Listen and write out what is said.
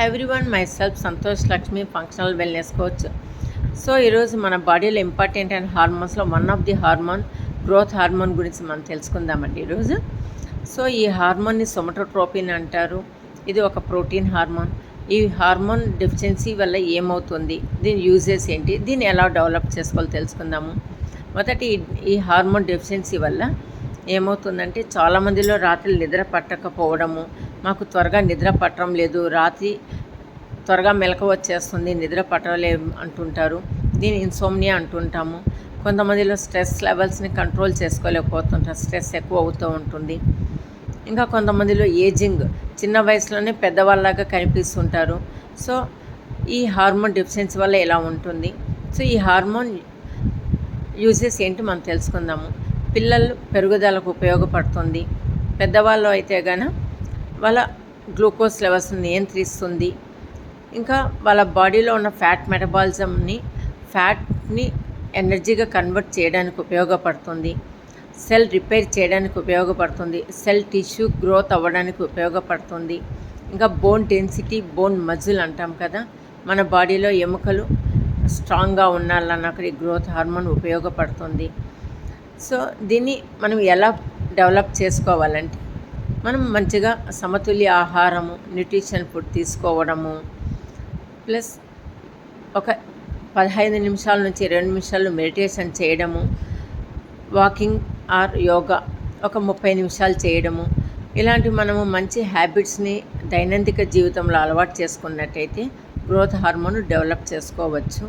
Everyone myself Santosh Lakshmi functional wellness coach. So ఈరోజు మన బాడీలో ఇంపార్టెంట్ అయిన హార్మోన్స్లో one of the hormone growth hormone గురించి మనం తెలుసుకుందామండి ఈరోజు. సో ఈ హార్మోన్ని సొమటోట్రోపిన్ అంటారు. ఇది ఒక ప్రోటీన్ హార్మోన్. ఈ హార్మోన్ డెఫిషియన్సీ వల్ల ఏమవుతుంది, దీని యూజెస్ ఏంటి, దీన్ని ఎలా డెవలప్ చేసుకోవాలో తెలుసుకుందాము. మొదటి ఈ హార్మోన్ డెఫిషియన్సీ వల్ల ఏమవుతుందంటే చాలామందిలో రాత్రి నిద్ర పట్టకపోవడము, మాకు త్వరగా నిద్ర పట్టడం లేదు, రాత్రి త్వరగా మెలకువ వచ్చేస్తుంది, నిద్ర పట్టలేదు అంటుంటారు. దీన్ని ఇన్సోమ్నియా అంటుంటాము. కొంతమందిలో స్ట్రెస్ లెవెల్స్ని కంట్రోల్ చేసుకోలేకపోతుంటారు, స్ట్రెస్ ఎక్కువ అవుతూ ఉంటుంది. ఇంకా కొంతమందిలో ఏజింగ్, చిన్న వయసులోనే పెద్దవాళ్ళలాగా కనిపిస్తుంటారు. సో ఈ హార్మోన్ డెఫిషియన్సీ వల్ల ఎలా ఉంటుంది. సో ఈ హార్మోన్ యూజెస్ ఏంటి మనం తెలుసుకుందాము. పిల్లలు పెరుగుదలకు ఉపయోగపడుతుంది. పెద్దవాళ్ళు అయితే కనుక వాళ్ళ గ్లూకోజ్ లెవెల్స్ని నియంత్రిస్తుంది. ఇంకా వాళ్ళ బాడీలో ఉన్న ఫ్యాట్ని ఎనర్జీగా కన్వర్ట్ చేయడానికి ఉపయోగపడుతుంది. సెల్ రిపేర్ చేయడానికి ఉపయోగపడుతుంది. సెల్ టిష్యూ గ్రోత్ అవ్వడానికి ఉపయోగపడుతుంది. ఇంకా బోన్ డెన్సిటీ, బోన్ మజిల్ అంటాం కదా, మన బాడీలో ఎముకలు స్ట్రాంగ్గా ఉండాలన్నక్కడ ఈ గ్రోత్ హార్మోన్ ఉపయోగపడుతుంది. సో దీన్ని మనం ఎలా డెవలప్ చేసుకోవాలంటే, మనం మంచిగా సమతుల్య ఆహారము, న్యూట్రిషన్ ఫుడ్ తీసుకోవడము, ప్లస్ ఒక 15 నిమిషాల నుంచి 20 నిమిషాలు మెడిటేషన్ చేయడము, వాకింగ్ ఆర్ యోగా ఒక 30 నిమిషాలు చేయడము, ఇలాంటి మనము మంచి హ్యాబిట్స్ని దైనందిక జీవితంలో అలవాటు చేసుకున్నట్టయితే గ్రోత్ హార్మోన్ డెవలప్ చేసుకోవచ్చు.